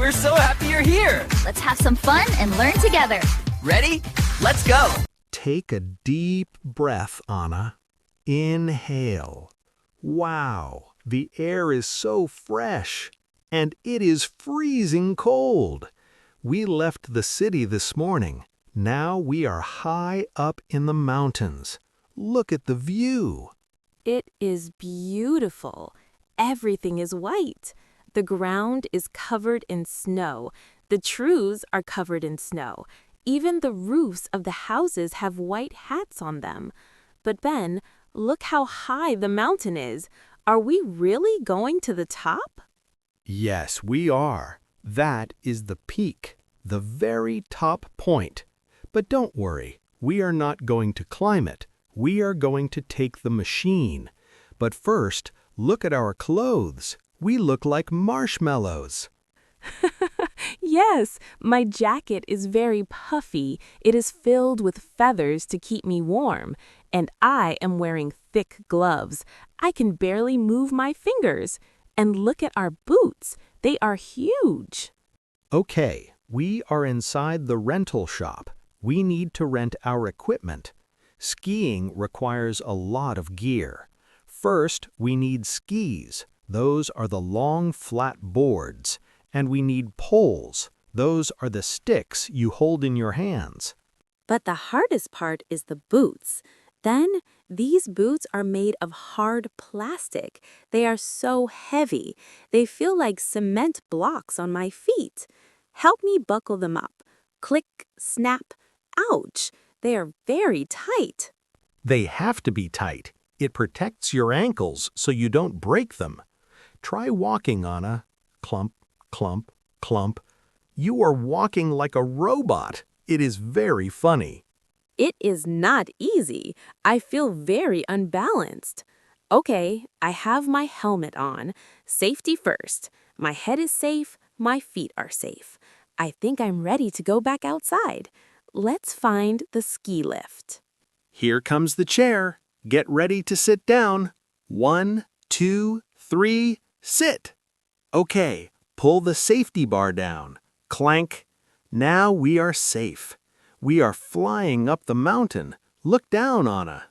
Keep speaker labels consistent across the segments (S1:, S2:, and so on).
S1: We're so happy you're here.
S2: Let's have some fun and learn together.
S1: Ready? Let's go.
S3: Take a deep breath, Anna. Inhale. Wow, the air is so fresh. And it is freezing cold. We left the city this morning. Now we are high up in the mountains. Look at the view.
S4: It is beautiful. Everything is white. The ground is covered in snow. The trees are covered in snow. Even the roofs of the houses have white hats on them. But Ben, look how high the mountain is. Are we really going to the top?
S3: Yes, we are. That is the peak, the very top point. But don't worry, we are not going to climb it. We are going to take the machine. But first, look at our clothes. We look like marshmallows.
S4: Yes, my jacket is very puffy. It is filled with feathers to keep me warm. And I am wearing thick gloves. I can barely move my fingers. And look at our boots. They are huge.
S3: Okay, we are inside the rental shop. We need to rent our equipment. Skiing requires a lot of gear. First, we need skis. Those are the long, flat boards. And we need poles. Those are the sticks you hold in your hands.
S4: But the hardest part is the boots. Then, these boots are made of hard plastic. They are so heavy. They feel like cement blocks on my feet. Help me buckle them up. Click, snap, ouch. They are very tight.
S3: They have to be tight. It protects your ankles so you don't break them. Try walking, Anna. Clump, clump, clump. You are walking like a robot. It is very funny.
S4: It is not easy. I feel very unbalanced. Okay, I have my helmet on. Safety first. My head is safe. My feet are safe. I think I'm ready to go back outside. Let's find the ski lift.
S3: Here comes the chair. Get ready to sit down. 1, 2, 3, sit. Okay, pull the safety bar down. Clank. Now we are safe. We are flying up the mountain. Look down, Anna.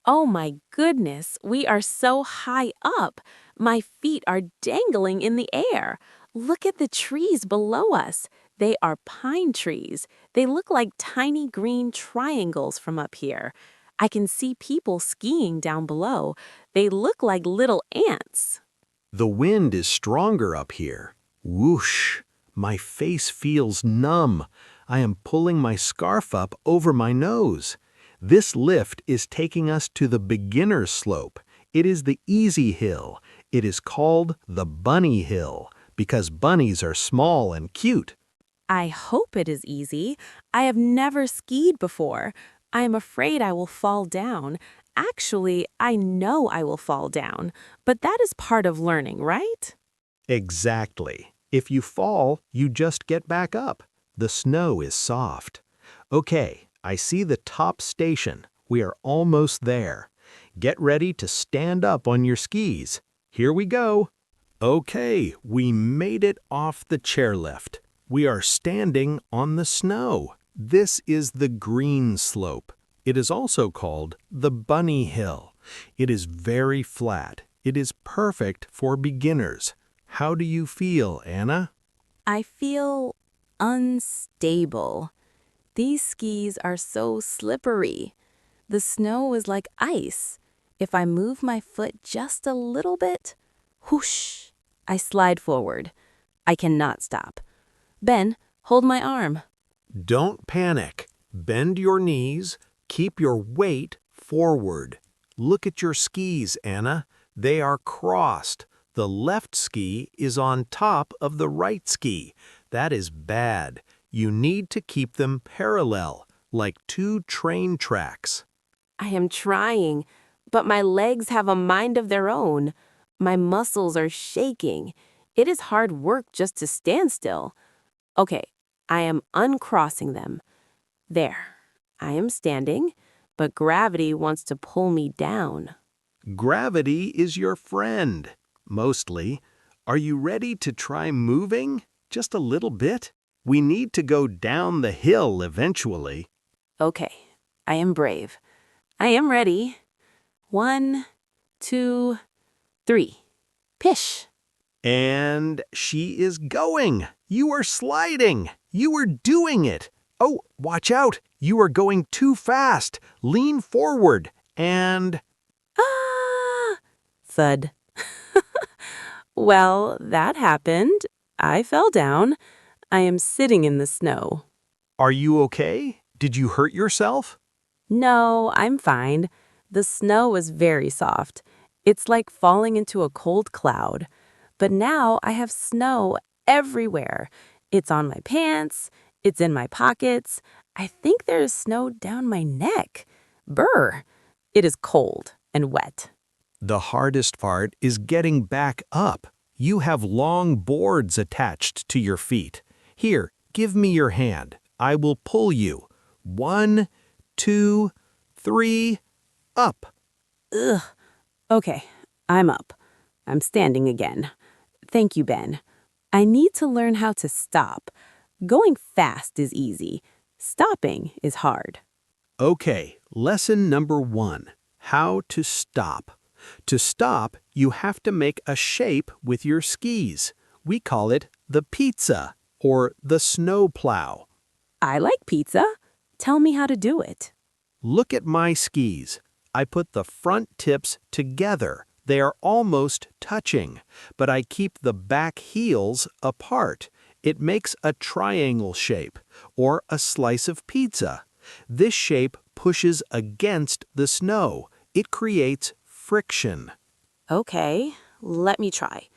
S4: Oh my goodness, we are so high up. My feet are dangling in the air. Look at the trees below us. They are pine trees. They look like tiny green triangles from up here. I can see people skiing down below. They look like little ants.
S3: The wind is stronger up here. Whoosh! My face feels numb. I am pulling my scarf up over my nose. This lift is taking us to the beginner's slope. It is the easy hill. It is called the bunny hill because bunnies are small and cute.
S4: I hope it is easy. I have never skied before. I am afraid I will fall down. Actually, I know I will fall down, but that is part of learning, right?
S3: Exactly. If you fall, you just get back up. The snow is soft. Okay, I see the top station. We are almost there. Get ready to stand up on your skis. Here we go. Okay, we made it off the chairlift. We are standing on the snow. This is the green slope. It is also called the bunny hill. It is very flat. It is perfect for beginners. How do you feel, Anna?
S4: I feel unstable. These skis are so slippery. The snow is like ice. If I move my foot just a little bit, whoosh, I slide forward. I cannot stop. Ben, hold my arm.
S3: Don't panic. Bend your knees. Keep your weight forward. Look at your skis, Anna. They are crossed. The left ski is on top of the right ski. That is bad. You need to keep them parallel, like 2 train tracks.
S4: I am trying, but my legs have a mind of their own. My muscles are shaking. It is hard work just to stand still. Okay, I am uncrossing them. There, I am standing, but gravity wants to pull me down.
S3: Gravity is your friend, mostly. Are you ready to try moving? just a little bit. We need to go down the hill eventually.
S4: Okay, I am brave. I am ready. 1, 2, 3. Pish!
S3: And she is going. You are sliding. You are doing it. Oh, watch out. You are going too fast. Lean forward and...
S4: Ah! Thud. Well, that happened. I fell down. I am sitting in the snow.
S3: Are you okay? Did you hurt yourself?
S4: No, I'm fine. The snow was very soft. It's like falling into a cold cloud. But now I have snow everywhere. It's on my pants. It's in my pockets. I think there is snow down my neck. Brr! It is cold and wet.
S3: The hardest part is getting back up. You have long boards attached to your feet. Here, give me your hand. I will pull you. 1, 2, 3, up.
S4: Ugh. Okay, I'm up. I'm standing again. Thank you, Ben. I need to learn how to stop. Going fast is easy. Stopping is hard.
S3: Okay, lesson number 1. How to stop. To stop, you have to make a shape with your skis. We call it the pizza or the snow plow.
S4: I like pizza. Tell me how to do it.
S3: Look at my skis. I put the front tips together. They are almost touching, but I keep the back heels apart. It makes a triangle shape or a slice of pizza. This shape pushes against the snow. It creates friction.
S4: Okay, let me try.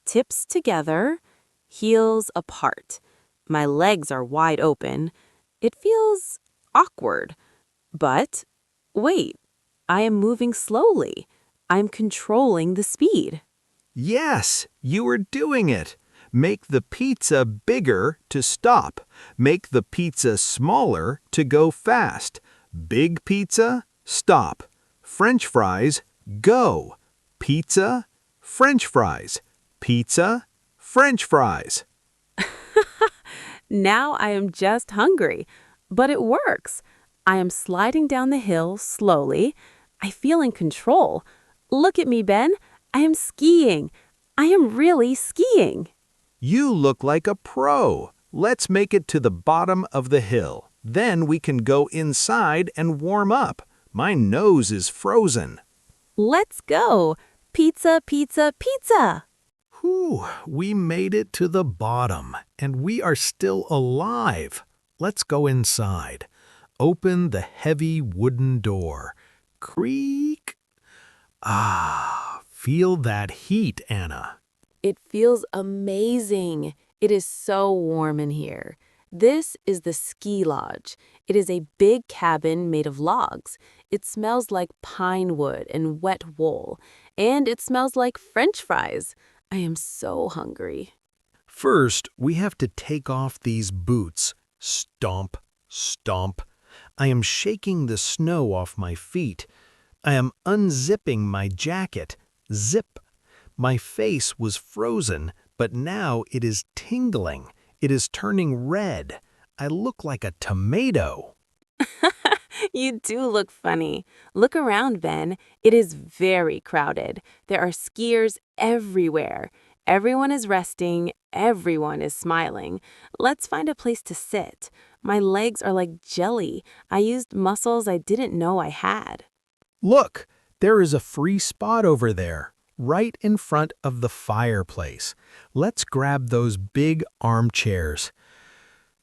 S4: Tips together, heels apart. My legs are wide open. It feels awkward. But wait, I am moving slowly. I'm controlling the speed.
S3: Yes, you are doing it. Make the pizza bigger to stop. Make the pizza smaller to go fast. Big pizza, stop. French fries, go. Pizza, French fries. Pizza, French fries.
S4: Now I am just hungry, but it works. I am sliding down the hill slowly. I feel in control. Look at me, Ben. I am skiing. I am really skiing.
S3: You look like a pro. Let's make it to the bottom of the hill. Then we can go inside and warm up. My nose is frozen.
S4: Let's go. Pizza, pizza, pizza.
S3: Whew, we made it to the bottom, and we are still alive. Let's go inside. Open the heavy wooden door. Creak. Ah, feel that heat, Anna.
S4: It feels amazing. It is so warm in here. This is the ski lodge. It is a big cabin made of logs. It smells like pine wood and wet wool. And it smells like French fries. I am so hungry.
S3: First, we have to take off these boots. Stomp, stomp. I am shaking the snow off my feet. I am unzipping my jacket. Zip. My face was frozen, but now it is tingling. It is turning red. I look like a tomato.
S4: You do look funny. Look around, Ben. It is very crowded. There are skiers everywhere. Everyone is resting. Everyone is smiling. Let's find a place to sit. My legs are like jelly. I used muscles I didn't know I had.
S3: Look, there is a free spot over there, right in front of the fireplace. Let's grab those big armchairs.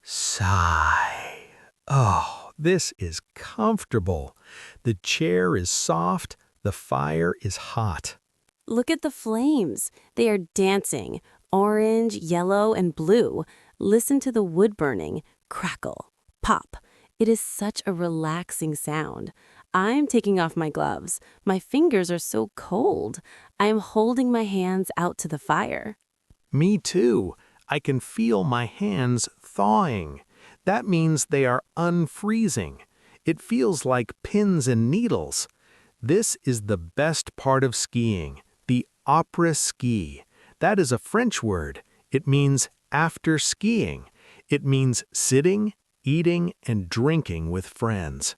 S3: Sigh. Oh, this is comfortable. The chair is soft. The fire is hot.
S4: Look at the flames. They are dancing. Orange, yellow, and blue. Listen to the wood burning. Crackle. Pop. It is such a relaxing sound. I'm taking off my gloves. My fingers are so cold. I am holding my hands out to the fire.
S3: Me too. I can feel my hands thawing. That means they are unfreezing. It feels like pins and needles. This is the best part of skiing, the après ski. That is a French word. It means after skiing. It means sitting, eating, and drinking with friends.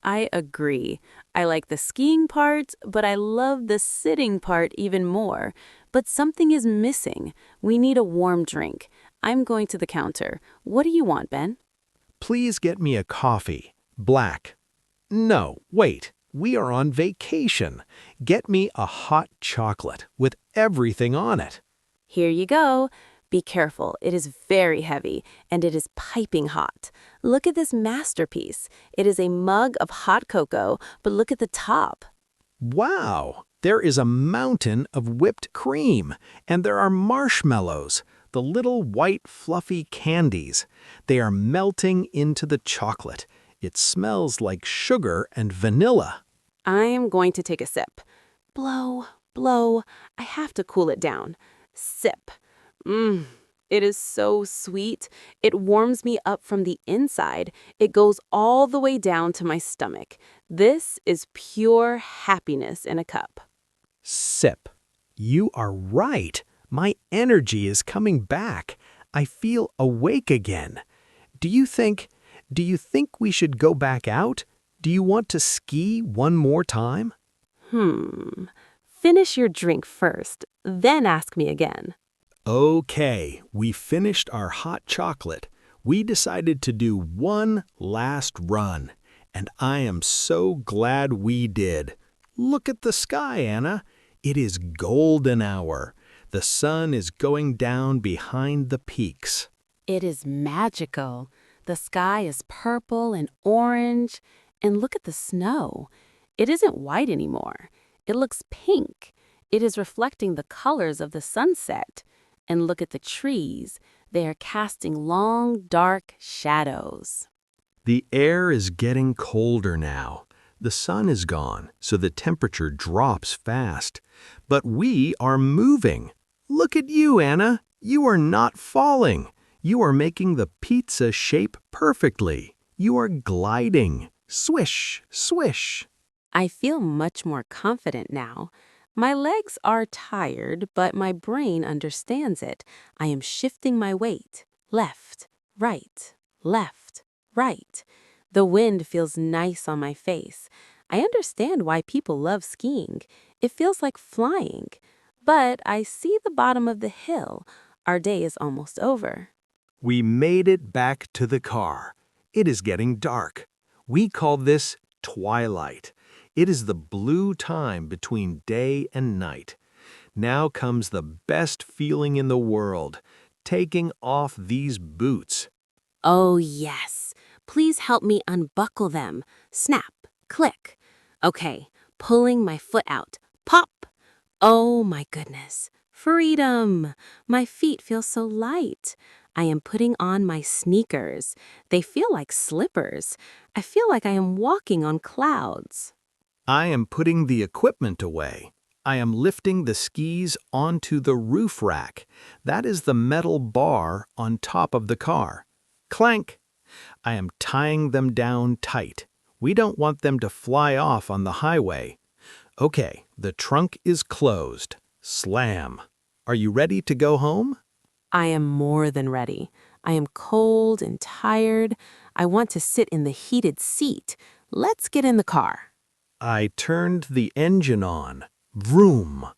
S4: I agree. I like the skiing part, but I love the sitting part even more. But something is missing. We need a warm drink. I'm going to the counter. What do you want, Ben?
S3: Please get me a coffee. Black. No, wait. We are on vacation. Get me a hot chocolate with everything on it.
S4: Here you go. Be careful. It is very heavy, and it is piping hot. Look at this masterpiece. It is a mug of hot cocoa, but look at the top.
S3: Wow! There is a mountain of whipped cream, and there are marshmallows, the little white fluffy candies. They are melting into the chocolate. It smells like sugar and vanilla.
S4: I am going to take a sip. Blow, blow. I have to cool it down. Sip. It is so sweet. It warms me up from the inside. It goes all the way down to my stomach. This is pure happiness in a cup.
S3: Sip. You are right. My energy is coming back. I feel awake again. Do you think we should go back out? Do you want to ski one more time?
S4: Finish your drink first, then ask me again.
S3: Okay, we finished our hot chocolate. We decided to do one last run, and I am so glad we did. Look at the sky, Anna. It is golden hour. The sun is going down behind the peaks.
S4: It is magical. The sky is purple and orange. And look at the snow. It isn't white anymore. It looks pink. It is reflecting the colors of the sunset. And look at the trees. They are casting long, dark shadows.
S3: The air is getting colder now. The sun is gone, so the temperature drops fast. But we are moving. Look at you, Anna. You are not falling. You are making the pizza shape perfectly. You are gliding. Swish, swish.
S4: I feel much more confident now. My legs are tired, but my brain understands it. I am shifting my weight. Left, right, left, right. The wind feels nice on my face. I understand why people love skiing. It feels like flying. But I see the bottom of the hill. Our day is almost over.
S3: We made it back to the car. It is getting dark. We call this twilight. It is the blue time between day and night. Now comes the best feeling in the world, taking off these boots.
S4: Oh, yes. Please help me unbuckle them. Snap, click. Okay, pulling my foot out. Pop! Oh, my goodness. Freedom! My feet feel so light. I am putting on my sneakers. They feel like slippers. I feel like I am walking on clouds.
S3: I am putting the equipment away. I am lifting the skis onto the roof rack. That is the metal bar on top of the car. Clank! I am tying them down tight. We don't want them to fly off on the highway. Okay, the trunk is closed. Slam. Are you ready to go home?
S4: I am more than ready. I am cold and tired. I want to sit in the heated seat. Let's get in the car.
S3: I turned the engine on. Vroom!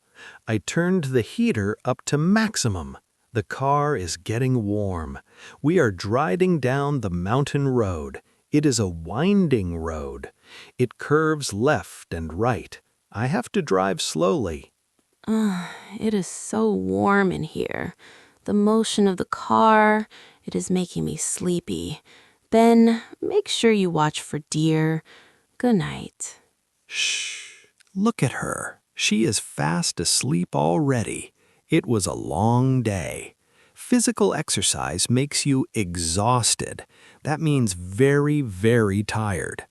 S3: I turned the heater up to maximum. The car is getting warm. We are driving down the mountain road. It is a winding road. It curves left and right. I have to drive slowly.
S4: It is so warm in here. The motion of the car, it is making me sleepy. Ben, make sure you watch for deer. Good night.
S3: Shh! Look at her. She is fast asleep already. It was a long day. Physical exercise makes you exhausted. That means very, very tired.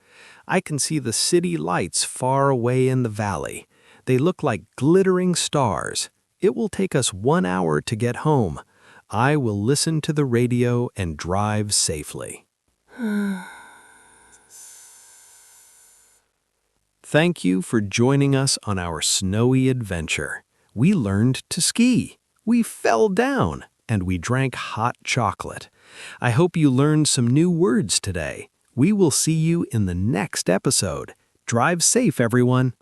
S3: I can see the city lights far away in the valley. They look like glittering stars. It will take us 1 hour to get home. I will listen to the radio and drive safely. Thank you for joining us on our snowy adventure. We learned to ski. We fell down. and we drank hot chocolate. I hope you learned some new words today. We will see you in the next episode. Drive safe, everyone.